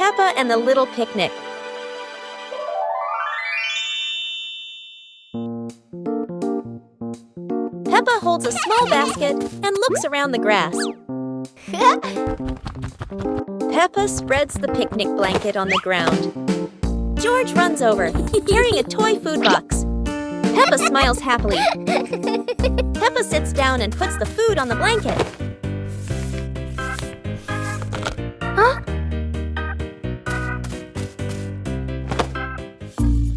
Peppa and the Little Picnic. Peppa holds a small basket and looks around the grass. Peppa spreads the picnic blanket on the ground. George runs over, carrying a toy food box. Peppa smiles happily. Peppa sits down and puts the food on the blanket. Huh?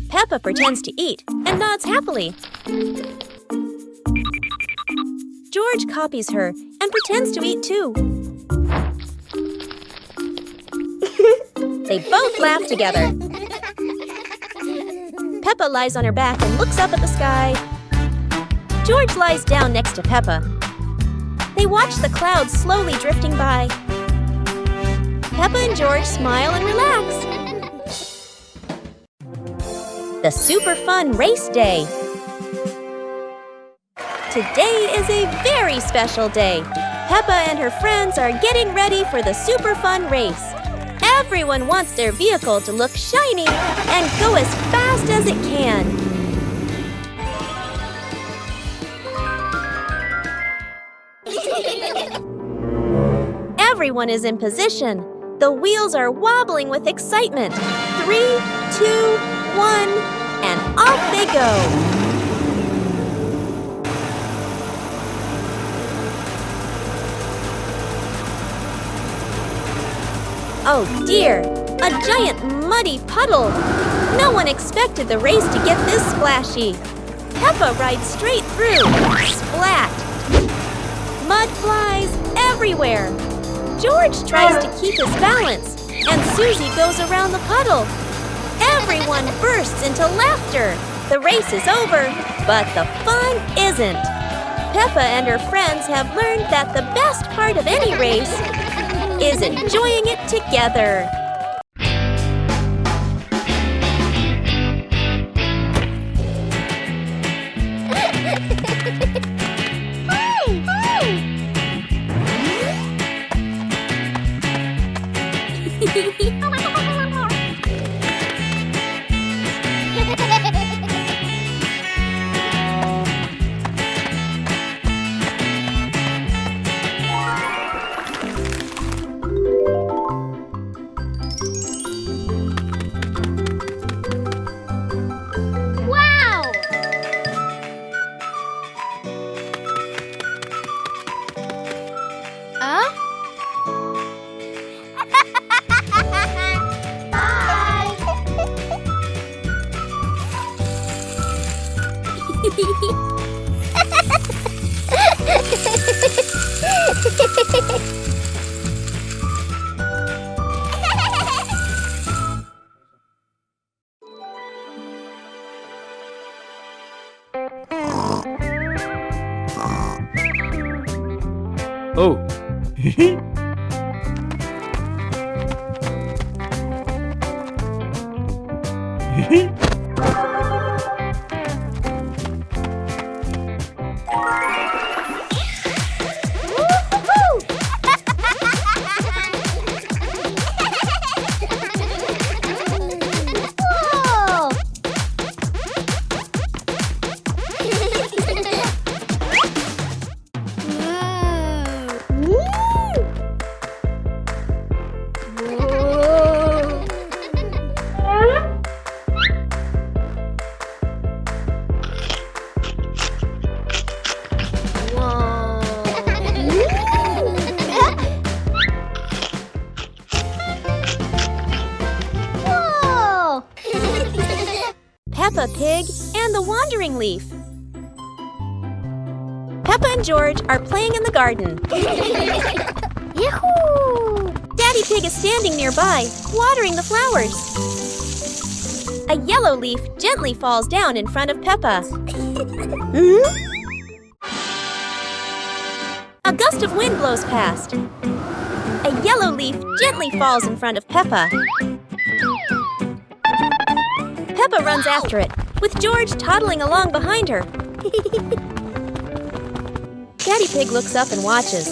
Peppa pretends to eat and nods happily. George copies her and pretends to eat too. They both laugh together. Peppa lies on her back and looks up at the sky. George lies down next to Peppa. They watch the clouds slowly drifting by. Peppa and George smile and relax. The super fun race day. Today is a very special day. Peppa and her friends are getting ready for the super fun race. Everyone wants their vehicle to look shiny and go as fast as it can. Everyone is in position. The wheels are wobbling with excitement. 3, 2, 1, and off they go. Oh dear, a giant muddy puddle. No one expected the race to get this splashy. Peppa rides straight through. Splat! Mud flies everywhere. George tries to keep his balance, and Susie goes around the puddle. Everyone bursts into laughter. The race is over, but the fun isn't. Peppa and her friends have learned that the best part of any race is enjoying it together. Oh. Peppa Pig and the Wandering Leaf. Peppa and George are playing in the garden. Yahoo! Daddy Pig is standing nearby, watering the flowers. A yellow leaf gently falls down in front of Peppa. A gust of wind blows past. A yellow leaf gently falls in front of Peppa. Peppa runs after it, with George toddling along behind her. Daddy Pig looks up and watches.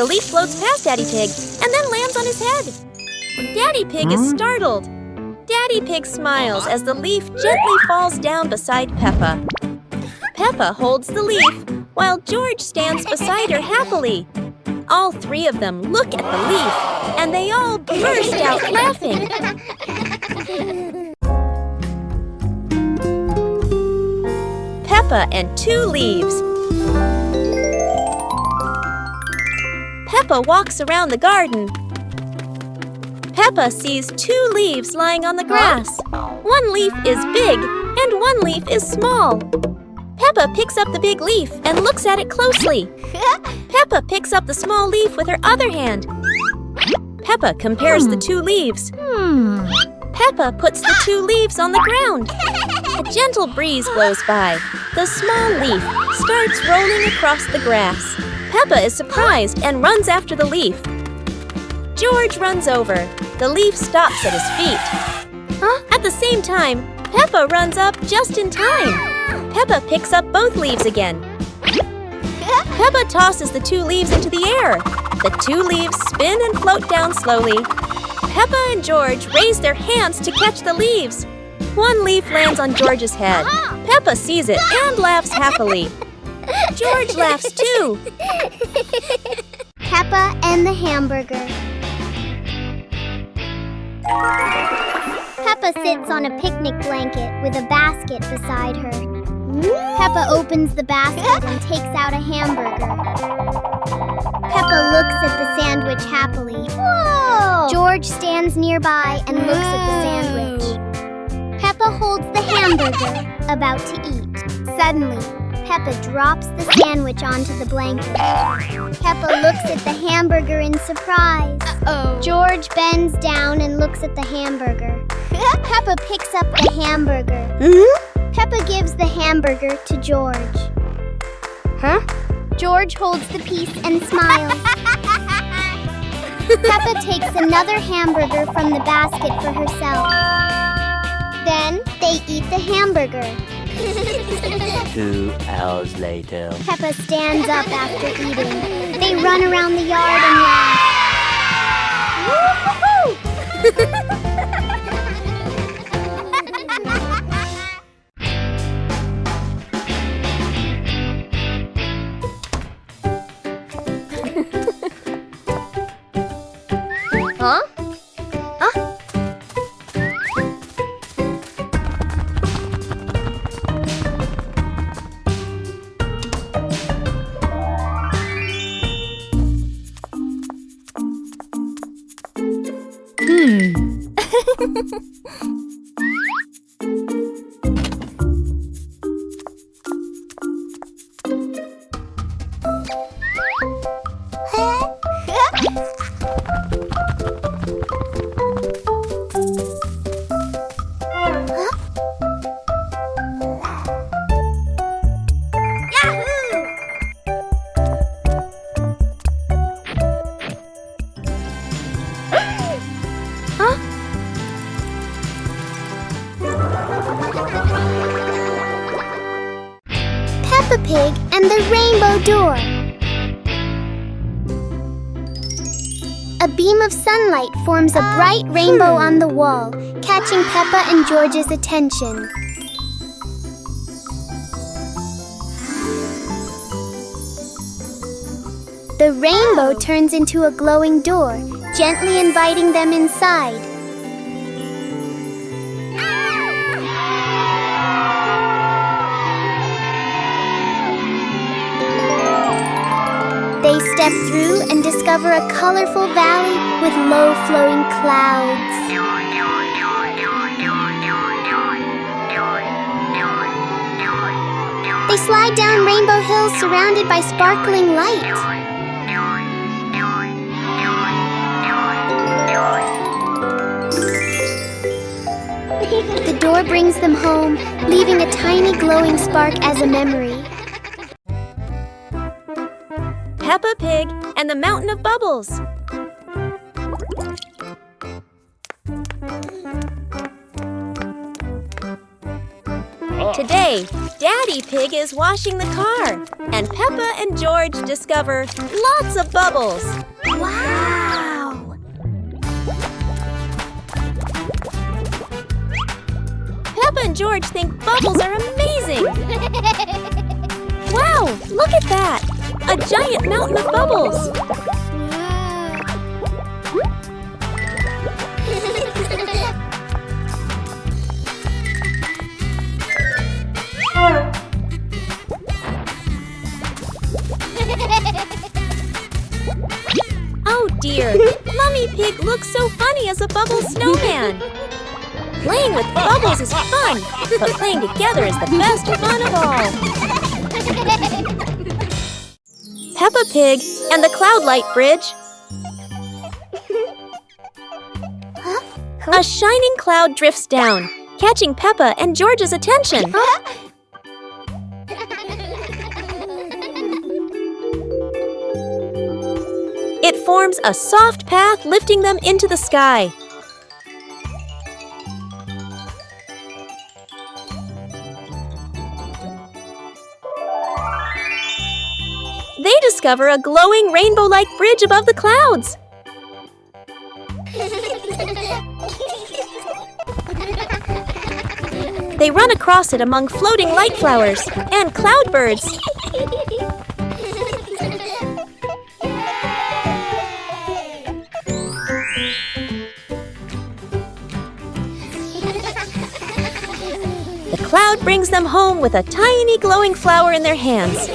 The leaf floats past Daddy Pig and then lands on his head. Daddy Pig is startled. Daddy Pig smiles as the leaf gently falls down beside Peppa. Peppa holds the leaf while George stands beside her happily. All three of them look at the leaf and they all burst out laughing. Peppa and 2 leaves. Peppa walks around the garden. Peppa sees 2 leaves lying on the grass. One leaf is big and one leaf is small. Peppa picks up the big leaf and looks at it closely. Peppa picks up the small leaf with her other hand. Peppa compares the 2 leaves. Peppa puts the 2 leaves on the ground. A gentle breeze blows by. The small leaf starts rolling across the grass. Peppa is surprised and runs after the leaf. George runs over. The leaf stops at his feet. At the same time, Peppa runs up just in time. Peppa picks up both leaves again. Peppa tosses the 2 leaves into the air. The 2 leaves spin and float down slowly. Peppa and George raise their hands to catch the leaves. One leaf lands on George's head. Peppa sees it and laughs happily. George laughs too. Peppa and the hamburger. Peppa sits on a picnic blanket with a basket beside her. Peppa opens the basket and takes out a hamburger. Peppa looks at the sandwich happily. Whoa! George stands nearby and looks at the sandwich. Peppa holds the hamburger, about to eat. Suddenly, Peppa drops the sandwich onto the blanket. Peppa looks at the hamburger in surprise. George bends down and looks at the hamburger. Peppa picks up the hamburger. Peppa gives the hamburger to George. George holds the piece and smiles. Peppa takes another hamburger from the basket for herself. Then they eat the hamburger. 2 hours later. Peppa stands up after eating. They run around the yard and laugh. Woo-hoo-hoo! Peppa Pig and the Rainbow Door. A beam of sunlight forms a bright rainbow on the wall, catching Peppa and George's attention. The rainbow turns into a glowing door, gently inviting them inside. They step through and discover a colorful valley with low-flowing clouds. They slide down rainbow hills surrounded by sparkling light. The door brings them home, leaving a tiny glowing spark as a memory. Peppa Pig and the Mountain of Bubbles. Today, Daddy Pig is washing the car, and Peppa and George discover lots of bubbles. Wow! Peppa and George think bubbles are amazing. Wow, look at that! A giant mountain of bubbles. Oh dear, Mummy Pig looks so funny as a bubble snowman. Playing with bubbles is fun, but playing together is the best fun of all. Peppa Pig and the Cloud Light Bridge. A shining cloud drifts down, catching Peppa and George's attention. It forms a soft path lifting them into the sky. They discover a glowing rainbow-like bridge above the clouds. They run across it among floating light flowers and cloudbirds. The cloud brings them home with a tiny glowing flower in their hands.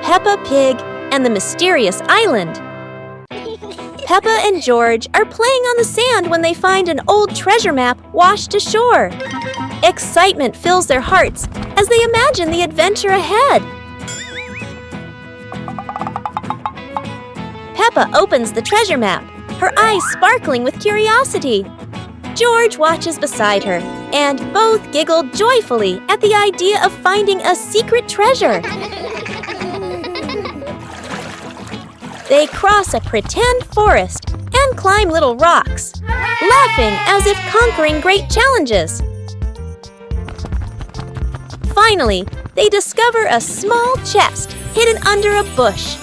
Peppa Pig and the Mysterious Island. Peppa and George are playing on the sand when they find an old treasure map washed ashore. Excitement fills their hearts as they imagine the adventure ahead. Peppa opens the treasure map, her eyes sparkling with curiosity. George watches beside her, and both giggle joyfully at the idea of finding a secret treasure. They cross a pretend forest and climb little rocks, laughing as if conquering great challenges. Finally, they discover a small chest hidden under a bush.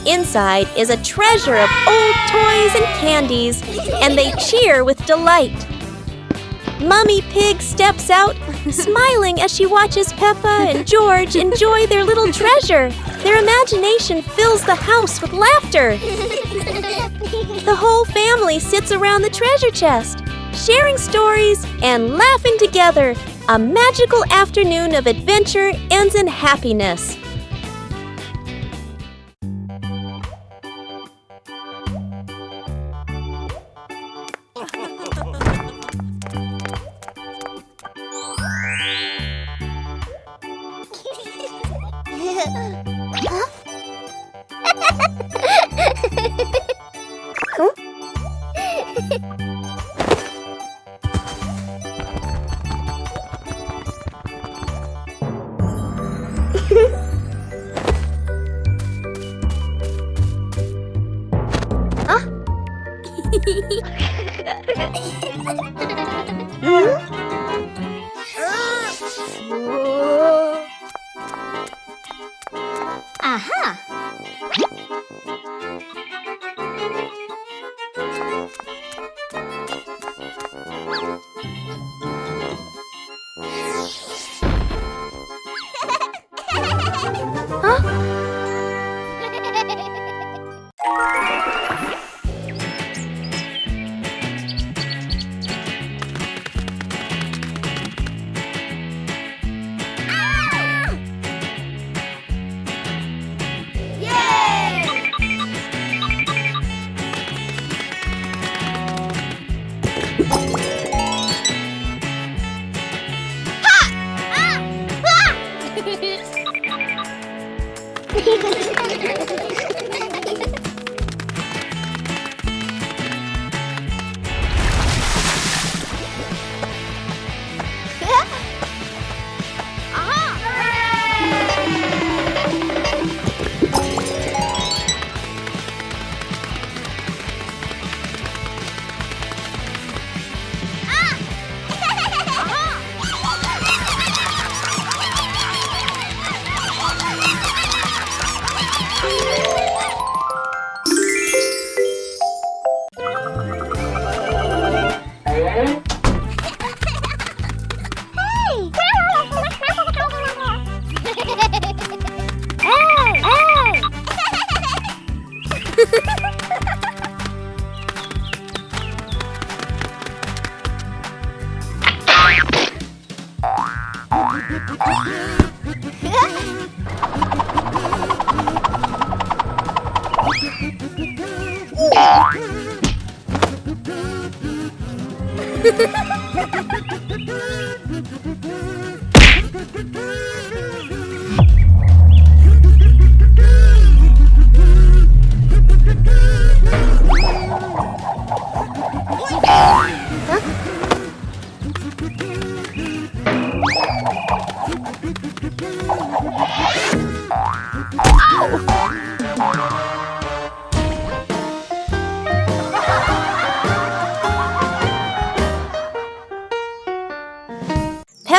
Inside is a treasure of old toys and candies, and they cheer with delight. Mummy Pig steps out, smiling as she watches Peppa and George enjoy their little treasure. Their imagination fills the house with laughter. The whole family sits around the treasure chest, sharing stories and laughing together. A magical afternoon of adventure ends in happiness. Aha!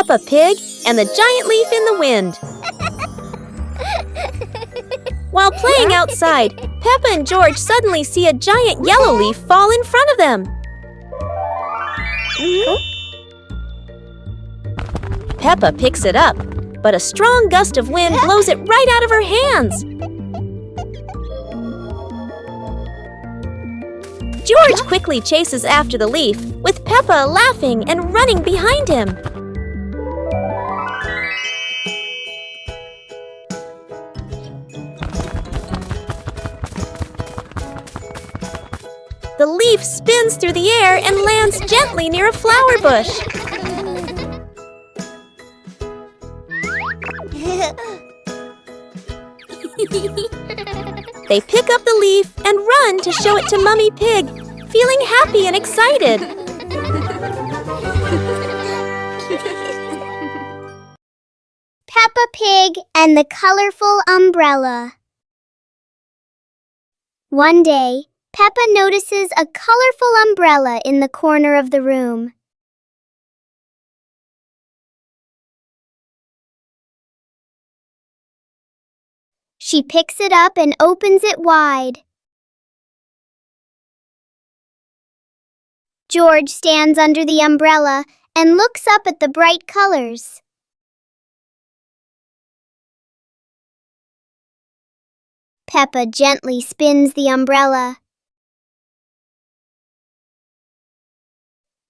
Peppa Pig and the Giant Leaf in the Wind. While playing outside, Peppa and George suddenly see a giant yellow leaf fall in front of them. Peppa picks it up, but a strong gust of wind blows it right out of her hands. George quickly chases after the leaf, with Peppa laughing and running behind him. The leaf spins through the air and lands gently near a flower bush. They pick up the leaf and run to show it to Mummy Pig, feeling happy and excited. Peppa Pig and the colorful umbrella. One day, Peppa notices a colorful umbrella in the corner of the room. She picks it up and opens it wide. George stands under the umbrella and looks up at the bright colors. Peppa gently spins the umbrella.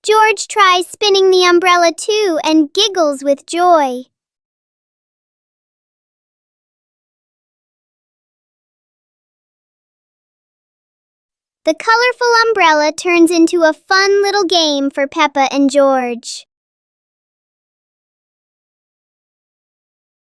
George tries spinning the umbrella too and giggles with joy. The colorful umbrella turns into a fun little game for Peppa and George.